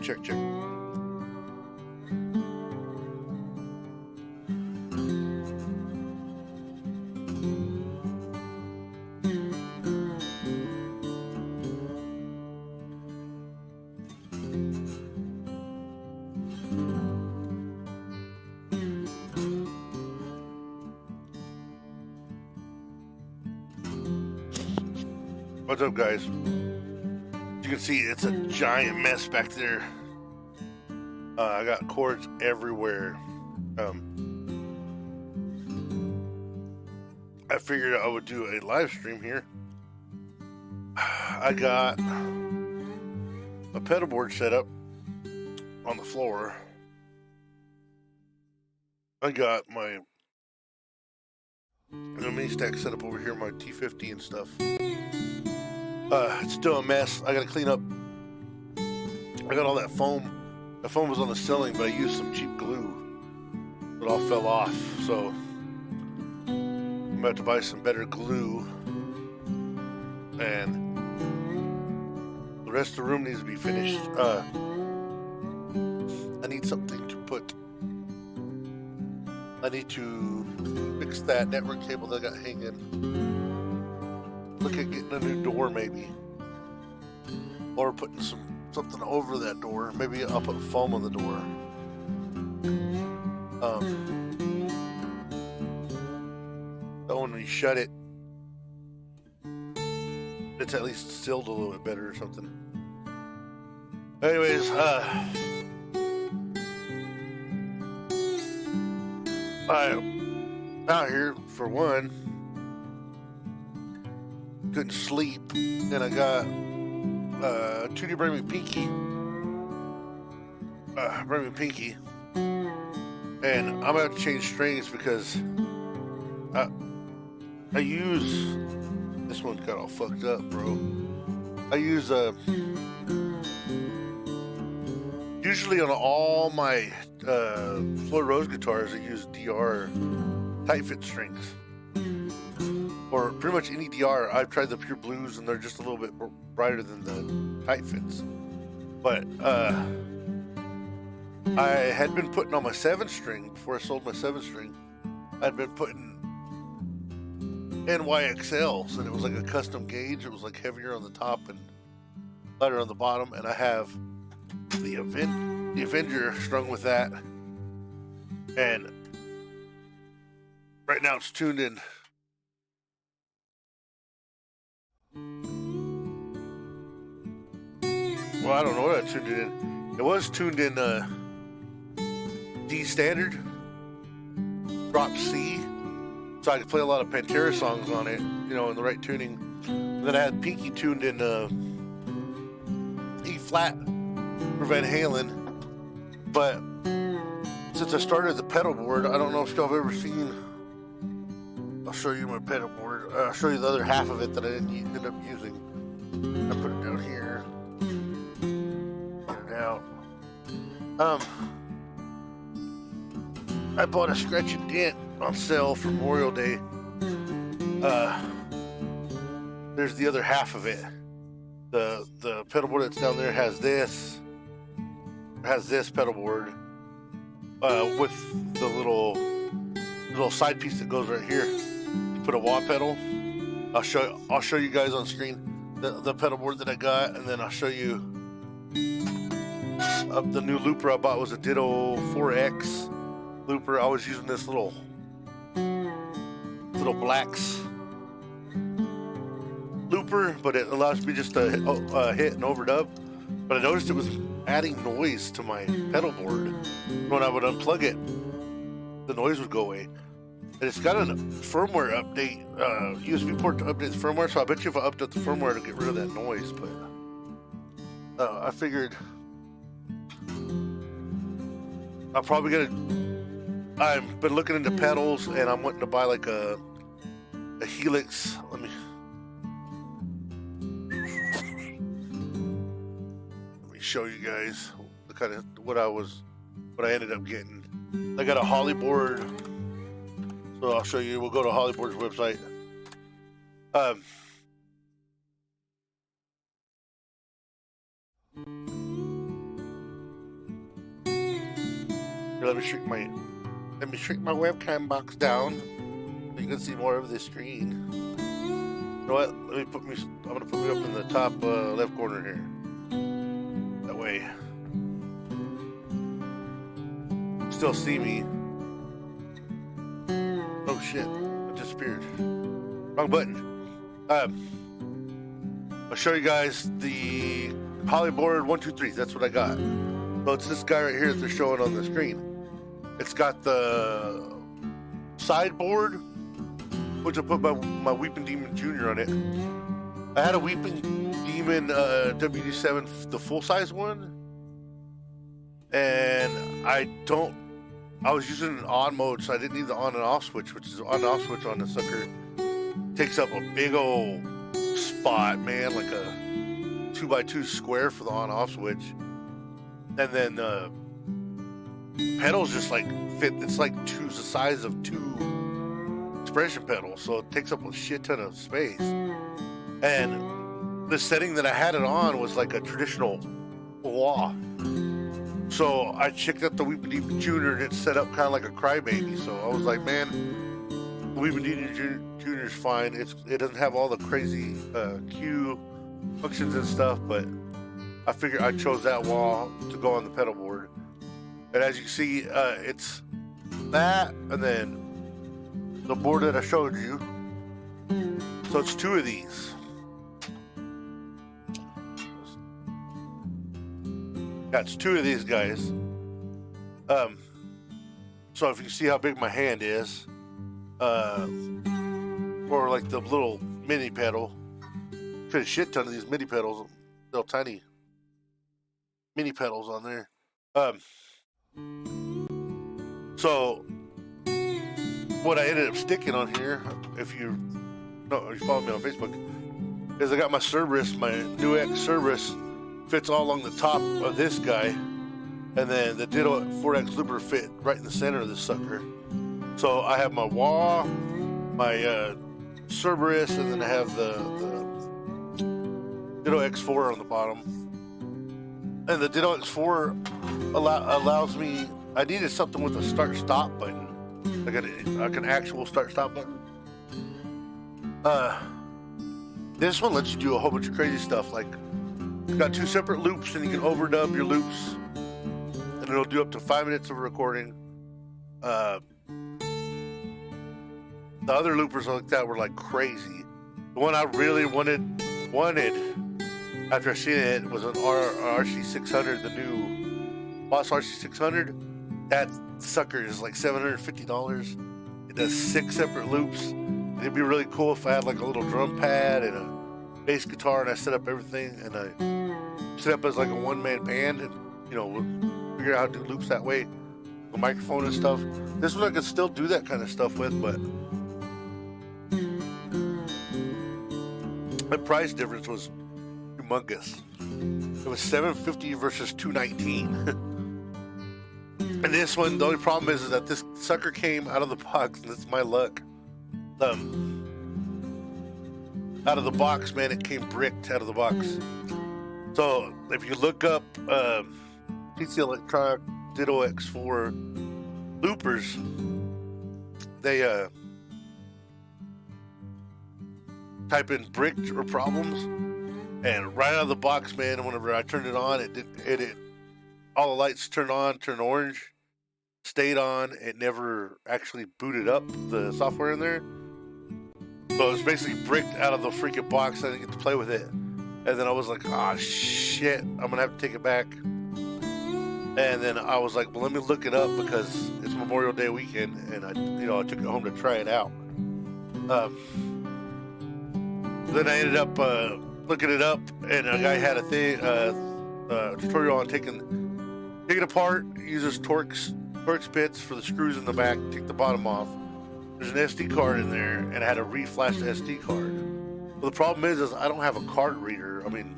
check. What's up, guys? You can see it's a giant mess back there. I got cords everywhere. I figured I would do a live stream here. I got a pedal board set up on the floor. I got my mini stack set up over here, my T50 and stuff. It's still a mess. I gotta clean up. I got all that foam. The foam was on the ceiling, but I used some cheap glue. It all fell off, so I'm about to buy some better glue. And the rest of the room needs to be finished. I need something to put. I need to fix that network cable that I got hanging. Look at getting a new door, maybe, or putting something over that door. Maybe I'll put foam on the door. So when you shut it, it's at least sealed a little bit better or something. Anyways, I'm out here for one. Couldn't sleep, and I got Tootie bring me Pinky, and I'm gonna have to change strings because I use this one got all fucked up, bro. I use usually on all my Floyd Rose guitars I use DR tight fit strings. Or pretty much any DR. I've tried the pure blues and they're just a little bit brighter than the tight fits. But I had been putting on my 7-string before I sold my 7-string. I'd been putting NYXLs, and it was like a custom gauge. It was like heavier on the top and lighter on the bottom. And I have the Avenger strung with that. And right now it's tuned in. Well, I don't know what I tuned it in. It was tuned in D standard, drop C, so I could play a lot of Pantera songs on it, you know, in the right tuning. And then I had Pinky tuned in E flat for Van Halen. But since I started the pedal board, I don't know if y'all have ever seen. I'll show you my pedal board. I'll show you the other half of it that I didn't end up using. I put it down here. Get it out. I bought a Scratch and Dent on sale for Memorial Day. There's the other half of it. The pedal board that's down there has this pedal board with the little side piece that goes right here. You put a wah pedal. I'll show you guys on screen the pedal board that I got, and then I'll show you the new looper I bought was a Ditto 4X looper. I was using this little Blacks looper, but it allows me just to hit and overdub. But I noticed it was adding noise to my pedal board. When I would unplug it, the noise would go away. And it's got a firmware update, USB port to update the firmware, so I bet you if I update the firmware it'll get rid of that noise. But I figured I'm probably gonna. I've been looking into pedals, and I'm wanting to buy like a Helix. Let me show you guys the kind of what I ended up getting. I got a Holly board, so I'll show you. We'll go to Holly Board's website. Here, let me shrink my webcam box down so you can see more of the screen. You know what? I'm gonna put me up in the top left corner here. That way, you still see me. Oh shit! It disappeared. Wrong button. I'll show you guys the Hollyboard 123. That's what I got. So it's this guy right here that they're showing on the screen. It's got the sideboard, which I put my Weeping Demon Jr. on it. I had a Weeping Demon WD7, the full size one, and I was using an on mode, so I didn't need the on and off switch, which is on and off switch on the sucker. Takes up a big old spot, man, like a 2x2 square for the on off switch. And then pedals just like fit. It's like the size of 2 expression pedals, so it takes up a shit ton of space. And the setting that I had it on was like a traditional wah. So I checked out the Weeping Demon Jr. and it's set up kind of like a crybaby. So I was like, man, the Weeping Demon Jr. is fine. It doesn't have all the crazy cue functions and stuff, but I figured I chose that wall to go on the pedal board. And as you can see, it's that and then the board that I showed you. So it's 2 of these. That's 2 of these guys. So if you see how big my hand is, or like the little mini pedal, fit a shit ton of these mini pedals, little tiny mini pedals on there. So what I ended up sticking on here, if you follow me on Facebook, is I got my Cerberus, my new X Cerberus, fits all along the top of this guy, and then the Ditto 4X Looper fit right in the center of this sucker. So I have my wah, my Cerberus, and then I have the Ditto X4 on the bottom. And the Ditto X4 allows me. I needed something with a start-stop button, like an actual start-stop button. This one lets you do a whole bunch of crazy stuff. Like, it's got 2 separate loops, and you can overdub your loops, and it'll do up to 5 minutes of recording. The other loopers like that were like crazy. The one I really wanted after I seen it was an RC600, the new Boss RC600. That sucker is like $750. It does 6 separate loops. It'd be really cool if I had like a little drum pad and a bass guitar, and I set up everything, and I set up as like a one-man band, and we'll figure out how to do loops that way, the microphone and stuff. This one I could still do that kind of stuff with, but the price difference was humongous. It was $750 versus $219. And this one, the only problem is that this sucker came out of the box, and that's my luck. Out of the box, man, it came bricked out of the box. So if you look up TC Electronic Ditto X4 loopers, they type in bricked or problems, and right out of the box, man, whenever I turned it on, it all the lights turned on, turned orange, stayed on. It never actually booted up the software in there. So it was basically bricked out of the freaking box. I didn't get to play with it. And then I was like, oh shit, I'm gonna have to take it back. And then I was like, well, let me look it up because it's Memorial Day weekend, and I took it home to try it out. Then I ended up looking it up, and a guy had a tutorial on taking it apart. Uses Torx bits for the screws in the back. Take the bottom off. There's an SD card in there, and I had to reflash the SD card. Well, the problem is I don't have a card reader. I mean,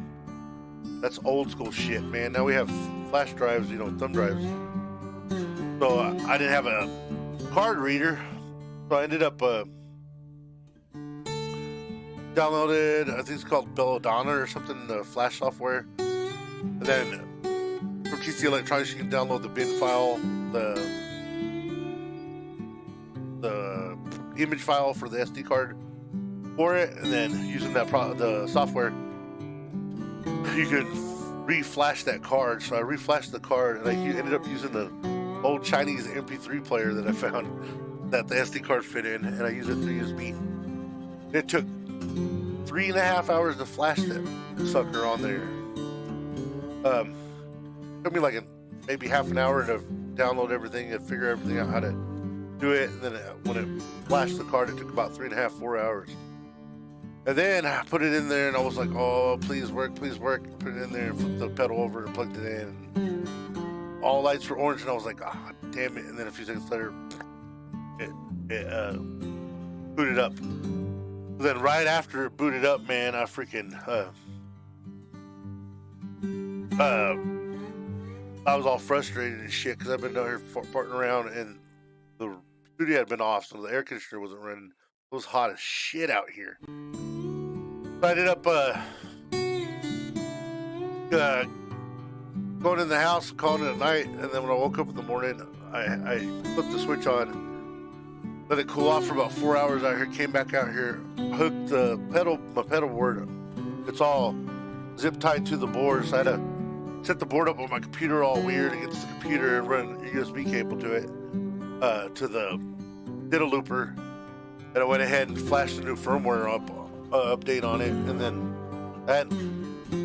that's old school shit, man. Now we have flash drives, thumb drives. So I didn't have a card reader, so I ended up downloaded, I think it's called Belladonna or something, the flash software. And then from TC Electronics, you can download the bin file, the image file for the SD card for it, and then using that the software, you can re-flash that card. So I re-flashed the card, and I ended up using the old Chinese MP3 player that I found that the SD card fit in, and I used it through USB. It took 3.5 hours to flash that sucker on there. Took me like maybe half an hour to download everything and figure everything out how to do it. And then when it flashed the card, it took about 3.5, 4 hours. And then I put it in there, and I was like, "Oh, please work, please work." Put it in there, and flipped the pedal over, and plugged it in. And all lights were orange, and I was like, "Ah, damn it!" And then a few seconds later, it booted up. Then right after it booted up, man, I freaking I was all frustrated and shit because I've been down here farting around, and the studio had been off, so the air conditioner wasn't running. It was hot as shit out here. So I ended up going in the house, calling it a night, and then when I woke up in the morning, I flipped the switch on, let it cool off for about 4 hours out here, came back out here, hooked my pedal board. It's all zip tied to the board, so I had to set the board up on my computer all weird against the computer and run a USB cable to it, did a looper, and I went ahead and flashed a new firmware update on it, and then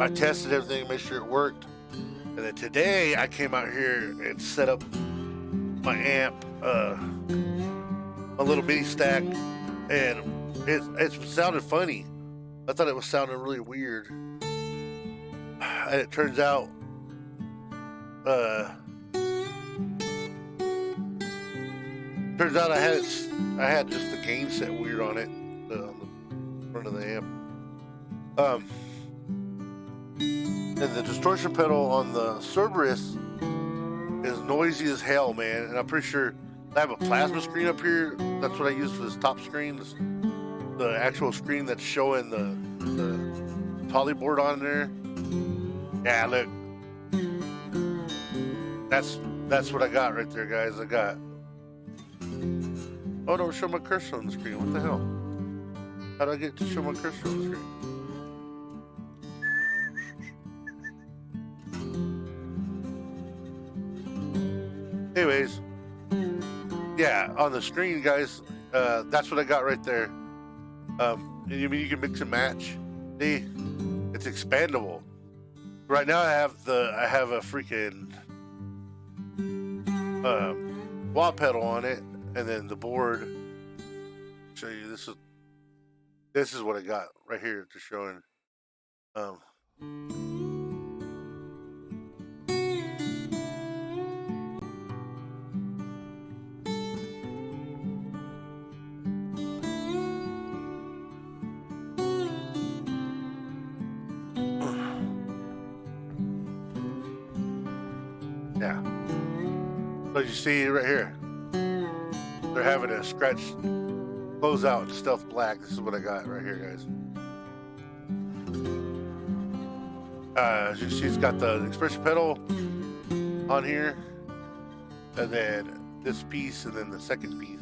I tested everything, made sure it worked, and then today I came out here and set up my amp, a little mini stack, and it sounded funny. I thought it was sounding really weird, and it turns out I had just the gain set weird on it, on the front of the amp. And the distortion pedal on the Cerberus is noisy as hell, man. And I'm pretty sure I have a plasma screen up here. That's what I use for this top screen. The actual screen that's showing the poly board on there. Yeah, look. That's what I got right there, guys. I got. Oh, don't show my cursor on the screen. What the hell? How do I get to show my cursor on the screen? Anyways, yeah, on the screen, guys, that's what I got right there. And you mean you can mix and match? See, it's expandable. Right now, I have a freaking wah pedal on it, and then the board. Show you this is what I got right here to showing. Yeah. So you see right here, they're having a scratch close out in stealth black. This is what I got right here, guys. As you see, it's got the expression pedal on here, and then this piece, and then the second piece.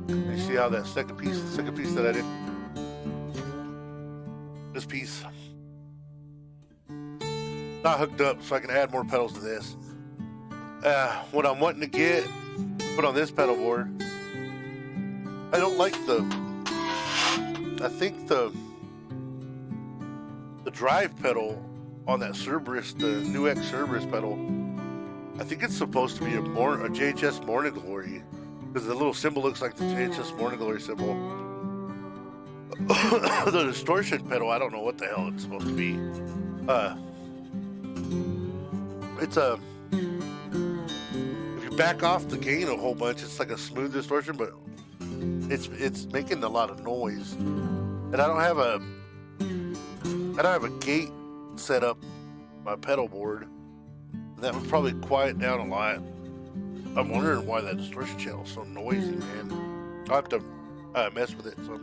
And you see how that second piece that I did, this piece, not hooked up, so I can add more pedals to this. What I'm wanting to put on this pedal board, I don't like I think the drive pedal on that Cerberus, the new X Cerberus pedal, I think it's supposed to be a JHS Morning Glory, because the little symbol looks like the JHS Morning Glory symbol. The distortion pedal, I don't know what the hell it's supposed to be. It's if you back off the gain a whole bunch, it's like a smooth distortion, but it's making a lot of noise. And I don't have a gate set up my pedal board, and that would probably quiet down a lot. I'm wondering why that distortion channel is so noisy, man. I'll have to mess with it. So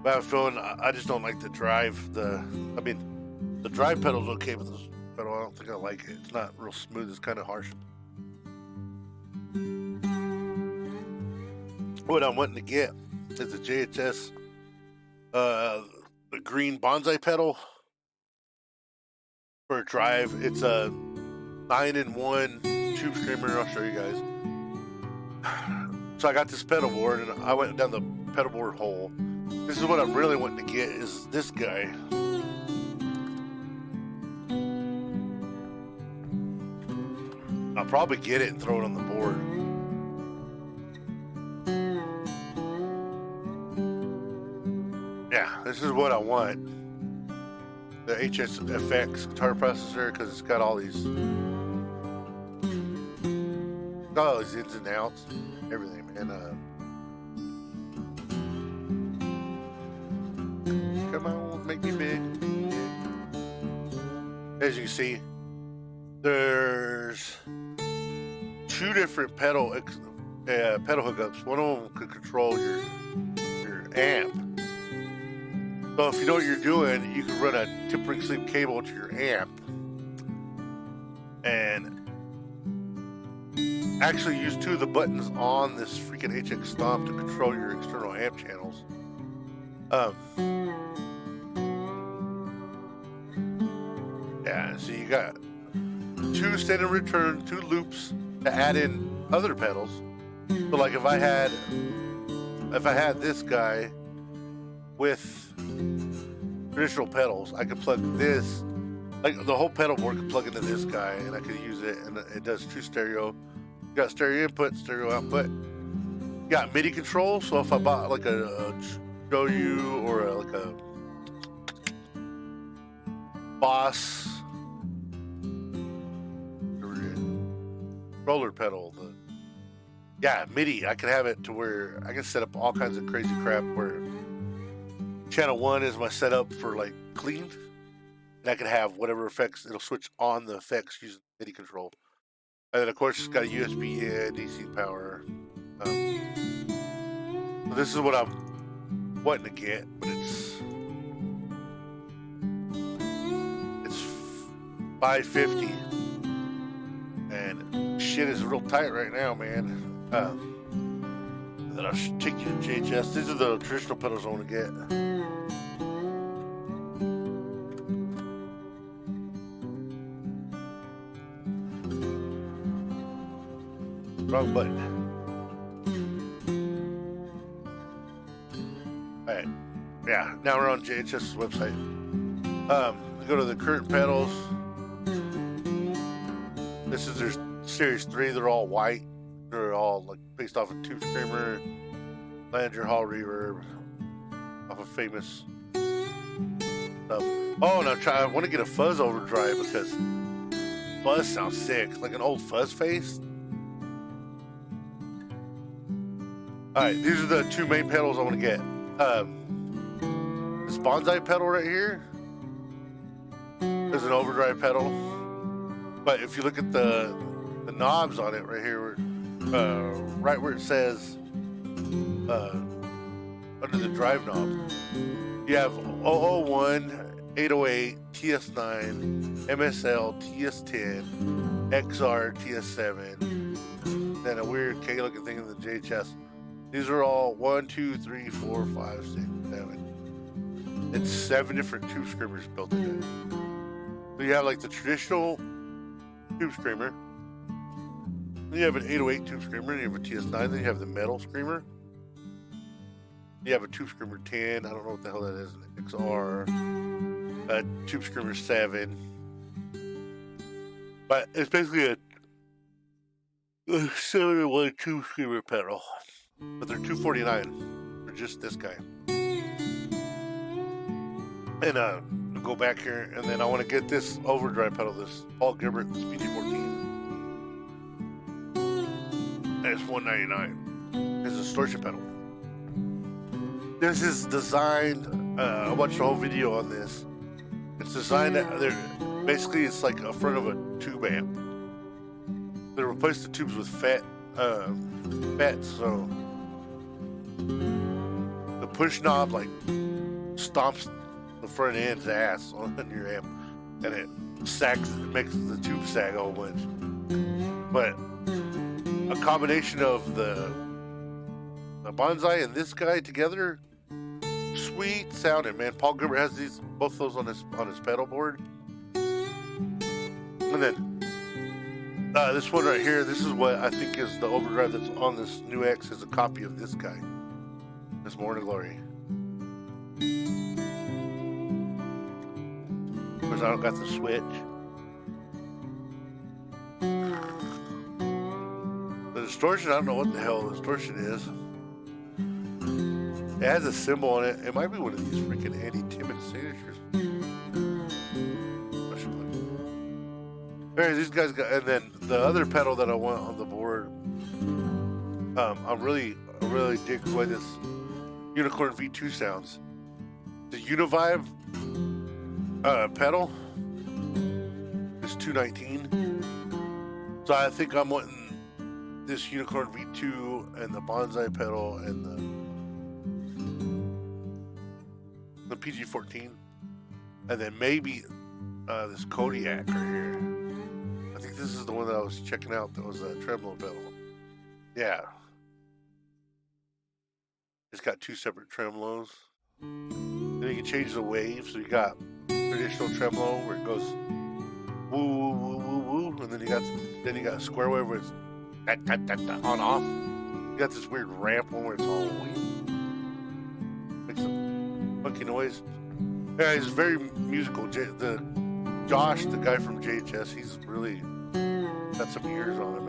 I have a feeling I just don't like to drive the The dry pedal's okay, but this pedal, I don't think I like it. It's not real smooth. It's kind of harsh. What I'm wanting to get is a JHS, the green bonsai pedal for a drive. It's a 9-in-1 tube screamer. I'll show you guys. So I got this pedal board and I went down the pedal board hole. This is what I'm really wanting to get is this guy. I'll probably get it and throw it on the board. Yeah, this is what I want. The HSFX guitar processor, because it's got all these ins and outs, everything, man. Come on, make me big. As you can see, there's 2 different pedal hookups. One of them could control your amp. So if you know what you're doing, you can run a tip ring sleeve cable to your amp and actually use 2 of the buttons on this freaking HX Stomp to control your external amp channels. Yeah, so you got 2 standard return, 2 loops to add in other pedals. So like if I had this guy with traditional pedals, I could plug this, like the whole pedal board could plug into this guy and I could use it, and it does true stereo. You got stereo input, stereo output. You got MIDI control, so if I bought like a Shoyu or like a Boss roller pedal, MIDI, I could have it to where I can set up all kinds of crazy crap where channel 1 is my setup for like clean, and I can have whatever effects, it'll switch on the effects using MIDI control. And then of course it's got a USB in, DC power. So this is what I'm wanting to get, but it's $550, and shit is real tight right now, man. Then I'll take you to JHS. These are the traditional pedals I want to get. Wrong button. Alright. Yeah, now we're on JHS's website. We go to the current pedals. This is their Series 3. They're all white. They're all like based off a Tube Screamer, Langer Hall Reverb, off of famous stuff. Oh, and I want to get a fuzz overdrive because fuzz sounds sick, like an old fuzz face. Alright, these are the 2 main pedals I want to get. This bonsai pedal right here is an overdrive pedal, but if you look at the knobs on it right here, right where it says under the drive knob, you have 001, 808, TS9, MSL, TS10, XR, TS7, then a weird K looking thing in the JHS. These are all 1, 2, 3, 4, 5, 6, 7. It's 7 different Tube Screamers built in it. So you have like the traditional Tube Screamer. Then you have an 808 Tube Screamer, and you have a TS9, then you have the metal Screamer. You have a Tube Screamer 10, I don't know what the hell that is, an XR, a Tube Screamer 7. But it's basically a 7-in-1 Tube Screamer pedal. But they're $249 for just this guy. And I'll go back here, and then I want to get this overdrive pedal, this Paul Gilbert, this PT14. And it's $199. It's a distortion pedal. This is designed, I watched a whole video on this. It's designed, basically it's like a front of a tube amp. They replaced the tubes with FET, so the push knob like stomps the front end's ass on your amp. and it sags, it makes the tube sag a whole bunch. But a combination of the bonsai and this guy together, sweet sounding, man. Paul Gilbert has these, both those on his pedal board. And then this one right here, this is what I think is the overdrive that's on this new X, is a copy of this guy, this Morning Glory. Of course, I don't got the switch. The distortion, I don't know what the hell the distortion is. It has a symbol on it. It might be one of these freaking Andy Timmons signatures. Anyways, these guys got, and then the other pedal that I want on the board, I really dig the way this Unicorn V2 sounds. The Univibe pedal is $219. So I think I'm wanting this Unicorn V2 and the Bonsai pedal and the PG-14, and then maybe this Kodiak right here. I think this is the one that I was checking out. That was a tremolo pedal. Yeah, it's got two separate tremolos. Then you can change the wave. So you got traditional tremolo where it goes woo woo woo woo woo, and then you got a square wave where it's on off. You got this weird ramp one where it's all makes some funky noise. Yeah, he's very musical. Josh, the guy from JHS, he's really got some ears on him,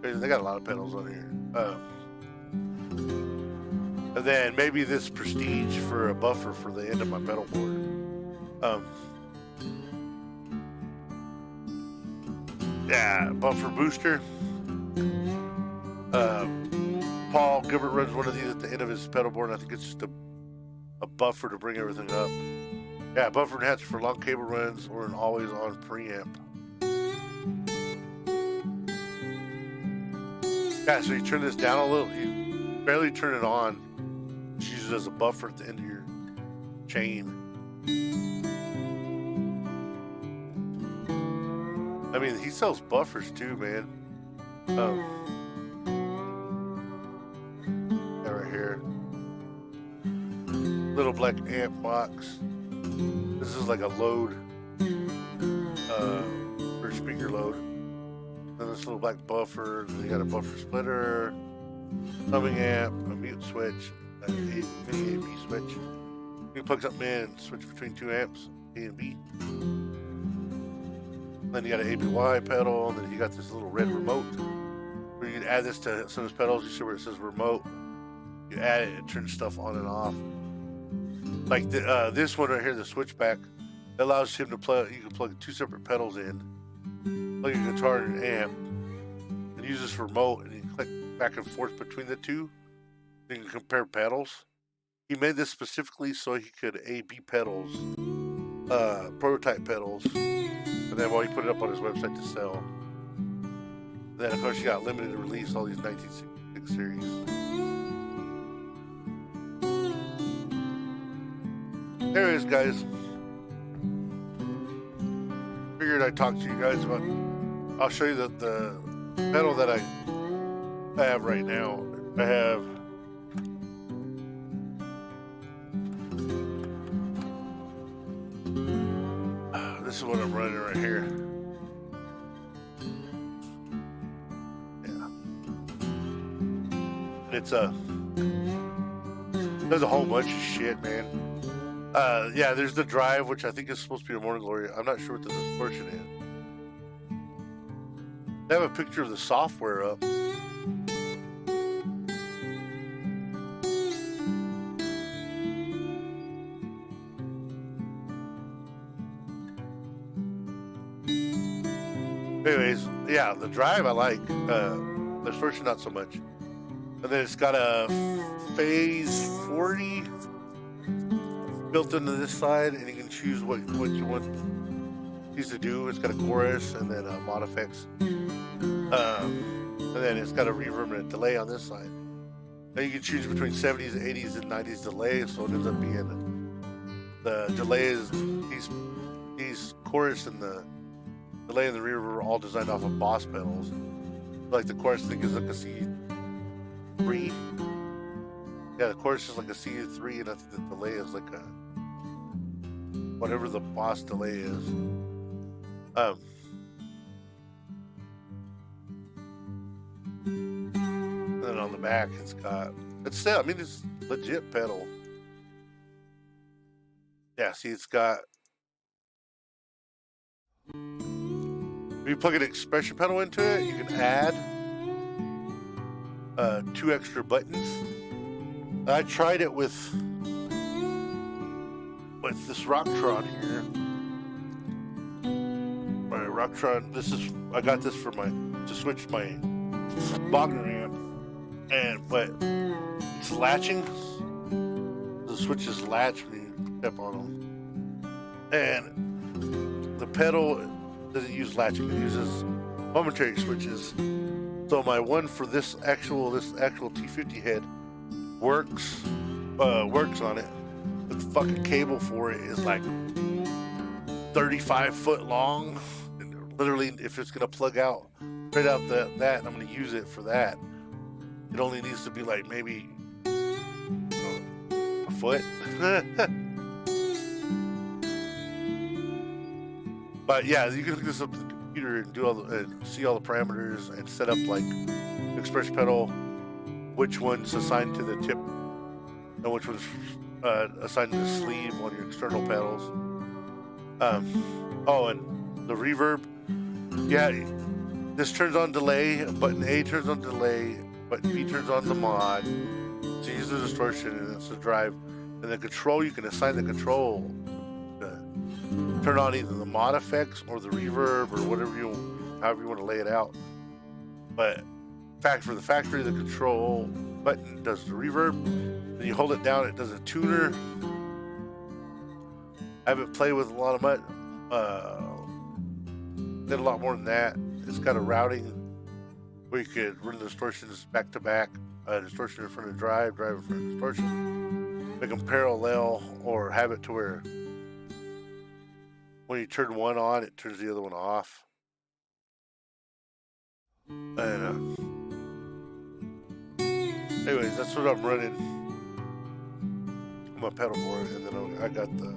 man. They got a lot of pedals on here. And then maybe this Prestige for a buffer for the end of my pedal board. Yeah, buffer booster. Paul Gilbert runs one of these at the end of his pedal board, and I think it's just a buffer to bring everything up. Yeah, buffer and hats for long cable runs or an always on preamp. Yeah, so you turn this down a little, you barely turn it on. Just use it as a buffer at the end of your chain. I mean, he sells buffers too, man. Yeah, right here. Little black amp box. This is like a load, for speaker load. And this little black buffer. Then you got a buffer splitter, humming amp, a mute switch, a mini A/B switch. You can plug something in and switch between two amps, A and B. Then you got an ABY pedal, and then you got this little red remote where you can add this to some of his pedals. You see where it says remote. You add it, it turns stuff on and off. Like this one right here, the switchback, it allows him to play. You can plug two separate pedals in, plug your guitar and an amp, and use this remote, and you can click back and forth between the two. You can compare pedals. He made this specifically so he could A/B pedals, prototype pedals, and then while he put it up on his website to sell. Then of course you got limited release, all these 1966 series. Anyways, guys, figured I'd talk to you guys about. I'll show you the pedal that I have right now. I have this is what I'm running right here. Yeah, and it's there's a whole bunch of shit, man. Yeah, there's the drive, which I think is supposed to be a Morning Glory. I'm not sure what the distortion is. They have a picture of the software up. Anyways, yeah, the drive I like. The distortion not so much. And then it's got a phase 40 built into this side, and you can choose what you want these to do. It's got a chorus and then mod effects, and then it's got a reverb and a delay on this side. And you can choose between 70s, 80s, and 90s delay, so it ends up being the delay is these chorus and the delay and the reverb are all designed off of Boss pedals. Like the chorus thing is like a C3. Yeah, the chorus is like a C3, and I think the delay is like a whatever the Boss delay is. And then on the back, it's still, I mean, it's legit pedal. Yeah, see, it's got. If you plug an expression pedal into it, you can add 2 extra buttons. I tried it with this Rocktron here. My Rocktron. I got this for to switch my Wagner amp, but it's latching. The switches latch when you step on them, and the pedal doesn't use latching. It uses momentary switches. So my one for this actual T50 head works on it. But the fucking cable for it is like 35 foot long. And literally, if it's gonna plug out straight out that, I'm gonna use it for that. It only needs to be like maybe a foot. But yeah, you can look this up on the computer and do and see all the parameters and set up like the expression pedal, which one's assigned to the tip and which one's assigned to the sleeve on your external pedals. Oh, and the reverb. Yeah, this turns on delay. Button A turns on delay. Button B turns on the mod. So use the distortion, and it's the drive. And the control, you can assign the control. Turn on either the mod effects or the reverb or whatever however you want to lay it out. But for the factory, the control button does the reverb. Then you hold it down, it does a tuner. I haven't played with a lot of mud. Did a lot more than that. It's got a routing where you could run the distortions back to back. Distortion in front of drive in front of distortion. Make them parallel, or have it to where when you turn one on, it turns the other one off. And anyways, that's what I'm running on my pedal board, and then I got the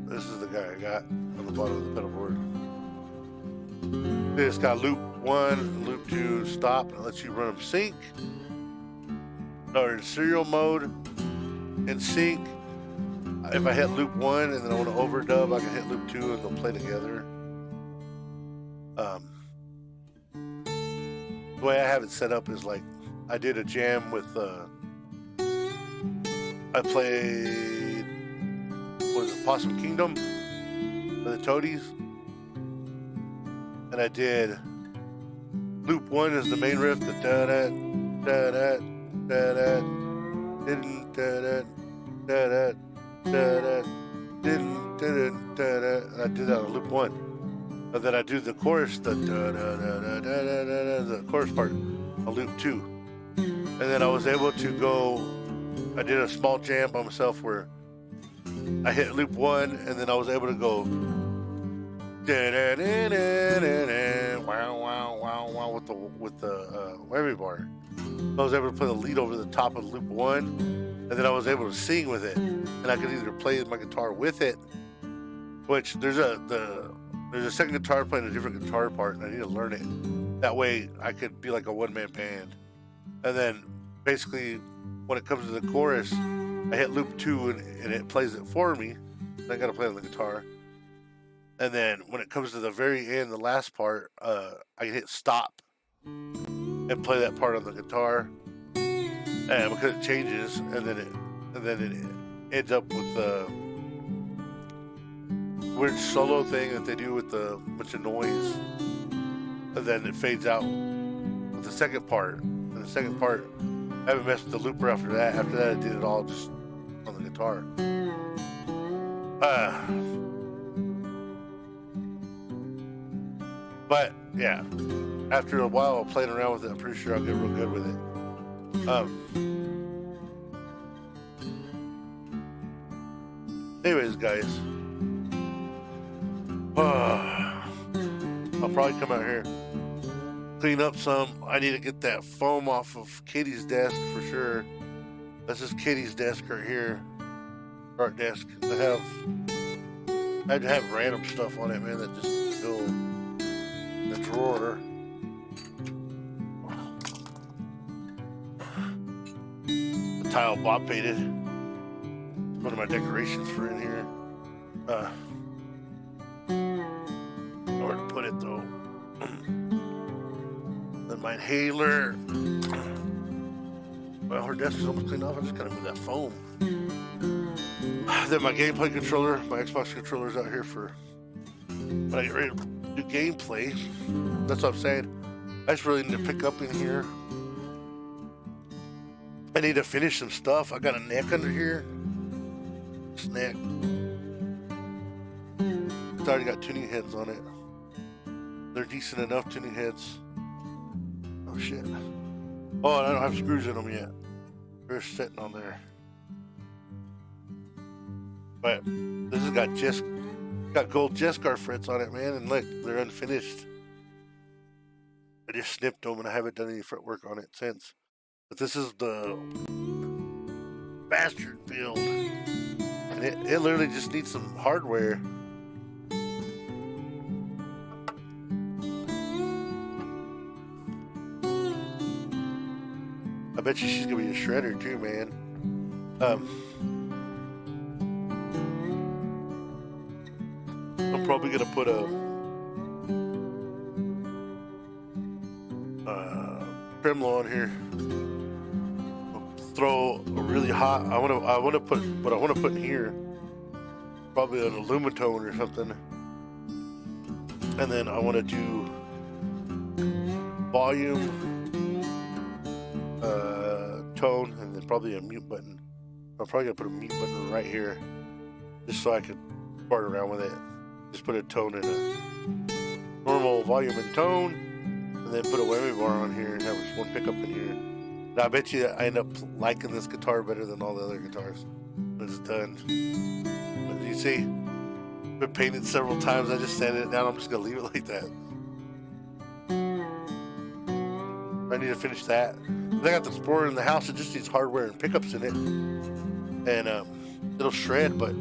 this is the guy I got on the bottom of the pedal board. It's got loop 1, loop 2, stop, and it lets you run them sync. Or in serial mode, in sync. If I hit loop 1 and then I want to overdub, I can hit loop 2 and they'll play together. The way I have it set up is like I did a jam with I played Possum Kingdom for the Toadies, and I did loop 1 is the main riff, the da da da da da da didn't da da da da da da didn't da da da da, and I did that on loop 1, and then I do the chorus, the da da da da da da, the chorus part on loop 2, and then I was able to go. I did a small jam by myself where I hit loop 1, and then I was able to go wow wow wow wow with the whammy bar. I was able to play the lead over the top of loop 1, and then I was able to sing with it, and I could either play my guitar with it, which there's a second guitar playing a different guitar part, and I need to learn it. That way I could be like a one-man band. And then basically when it comes to the chorus, I hit loop 2 and it plays it for me. I gotta play on the guitar. And then when it comes to the very end, the last part, I can hit stop and play that part on the guitar. And because it changes, and then it ends up with the weird solo thing that they do with the bunch of noise. And then it fades out with the second part. And the second part I haven't messed with the looper after that. After that, I did it all just on the guitar. But yeah, after a while of playing around with it, I'm pretty sure I'll get real good with it. Anyways, guys, I'll probably come out here, clean up some. I need to get that foam off of Katie's desk for sure. This is Katie's desk right here, art desk. I'd have random stuff on it, man, that just fill the drawer. The tile Bob painted. One of my decorations for in here. Nowhere to put it though. Then my inhaler. Well, her desk is almost cleaned off. I just gotta move that foam. Then my gameplay controller, my Xbox controller's out here for when I get ready to do gameplay. That's what I'm saying. I just really need to pick up in here. I need to finish some stuff. I got a neck under here. This neck. It's already got tuning heads on it. They're decent enough tuning heads. Oh shit. Oh, and I don't have screws in them yet. They're sitting on there. But this has got gold Jescar frets on it, man, and look, they're unfinished. I just snipped them and I haven't done any fret work on it since. But this is the bastard build. And it literally just needs some hardware. I bet you she's gonna be a shredder too, man. I'm probably gonna put a Tremolo on here. Throw a really hot. I want to put what I want to put in here. Probably an alumitone or something. And then I want to do volume, tone, and then probably a mute button. I'm probably gonna put a mute button right here, just so I could fart around with it. Just put a tone in a normal volume and tone, and then put a whammy bar on here and have just one pickup in here. And I bet you I end up liking this guitar better than all the other guitars when it's done. But you see, it's been painted several times. I just sanded it down. I'm just gonna leave it like that. I need to finish that. I got the Explorer in the house. It just needs hardware and pickups in it, and it'll shred. But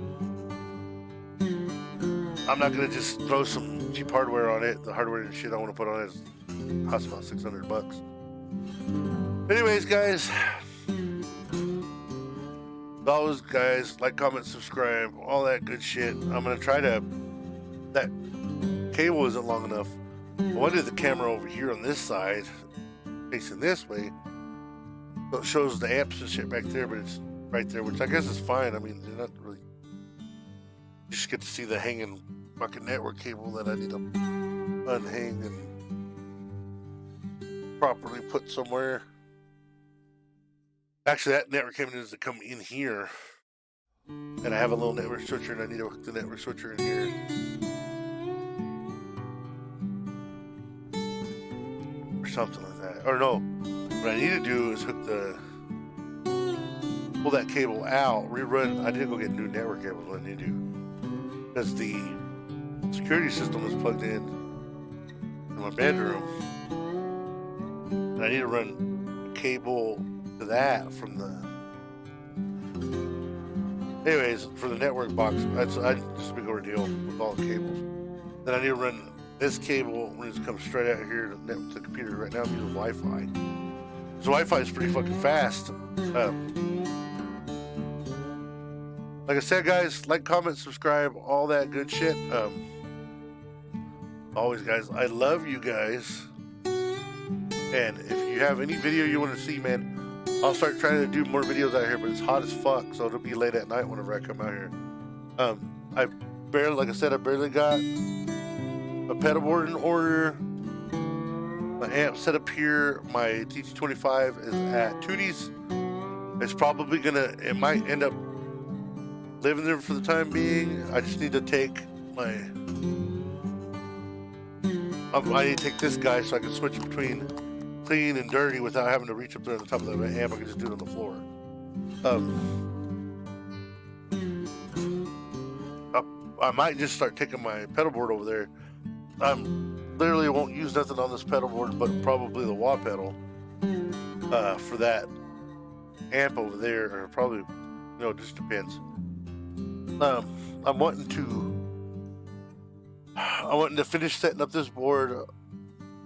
I'm not gonna just throw some cheap hardware on it. The hardware and shit I want to put on it costs about $600. Anyways, guys, as always, guys, like, comment, subscribe, all that good shit. I'm gonna try to. That cable isn't long enough. I wanted the camera over here on this side, facing this way, so it shows the amps and shit back there, but it's right there, which I guess is fine. I mean, you're not really. You just get to see the hanging fucking network cable that I need to unhang and properly put somewhere. Actually, that network cable needs to come in here, and I have a little network switcher, and I need to hook the network switcher in here. Or something like that. Or no, what I need to do is pull that cable out, rerun. I need to go get new network cables. What I need to do, because the security system is plugged in my bedroom, and I need to run a cable to that from the. Anyways, for the network box, it's a big ordeal with all the cables. Then I need to run this cable when it comes straight out here to the computer. Right now I'm using Wi-Fi. So Wi-Fi is pretty fucking fast. Like I said, guys, like, comment, subscribe, all that good shit. Always, guys, I love you guys. And if you have any video you want to see, man, I'll start trying to do more videos out here, but it's hot as fuck, so it'll be late at night whenever I come out here. Like I said, I barely got a pedal board in order. My amp set up here, my TT25 is at Tootie's. It's probably gonna, it might end up living there for the time being. I just need to take my, I need to take this guy so I can switch between clean and dirty without having to reach up there on the top of the amp. I can just do it on the floor. I might just start taking my pedal board over there. Literally won't use nothing on this pedal board but probably the wah pedal for that amp over there, or probably, you know, it just depends. I'm wanting to finish setting up this board the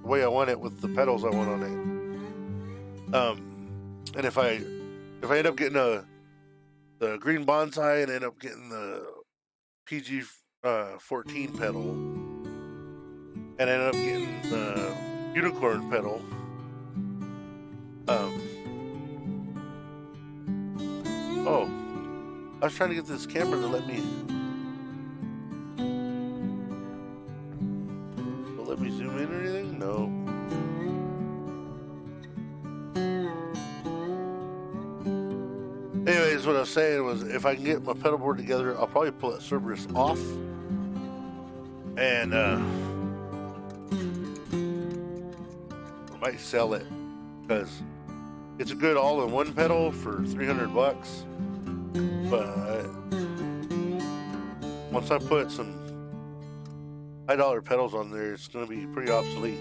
way I want it with the pedals I want on it. And if I end up getting the green bonsai and end up getting the PG 14 pedal and end up getting the unicorn pedal, oh, I was trying to get this camera to let me zoom in or anything. No. Anyways, what I was saying was, if I can get my pedal board together, I'll probably pull that Cerberus off and I might sell it because it's a good all-in-one pedal for $300. But once I put some $5 pedals on there, it's going to be pretty obsolete.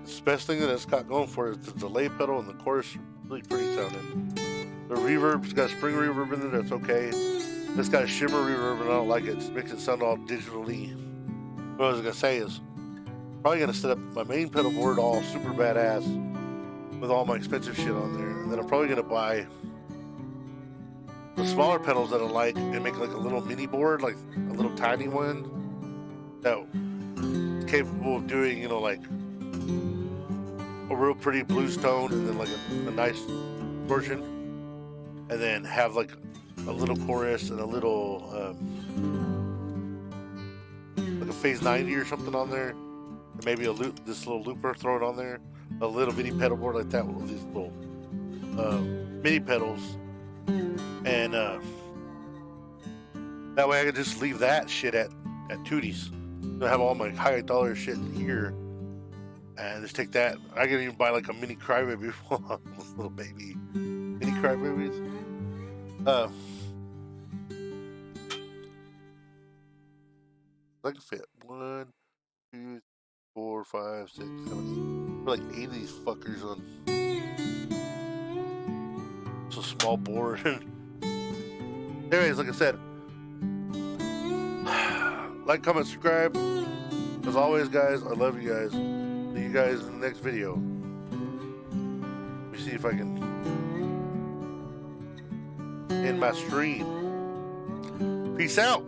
The best thing that it's got going for it is the delay pedal and the chorus are really pretty sounding. The reverb's got spring reverb in there, that's okay. It's got a shimmer reverb and I don't like it. It just makes it sound all digitally. What I was going to say is, probably going to set up my main pedal board all super badass with all my expensive shit on there. And then I'm probably going to buy the smaller pedals that I like and make like a little mini board, like a little tiny one that is capable of doing, you know, like a real pretty blues tone and then like a nice portion, and then have like a little chorus and a little like a phase 90 or something on there, and maybe this little looper, throw it on there, a little mini pedal board like that with these little mini pedals, and that way I can just leave that shit at Tootie's. I have all my high dollar shit in here, and just take that. I can even buy like a mini crybaby for this little baby mini crybabies. I can fit 1, 2, 4, 5, 6, 7, 8. Like 8 of these fuckers on. It's a small board. Anyways, like I said, like, comment, subscribe. As always, guys, I love you guys. See you guys in the next video. Let me see if I can end my stream. Peace out.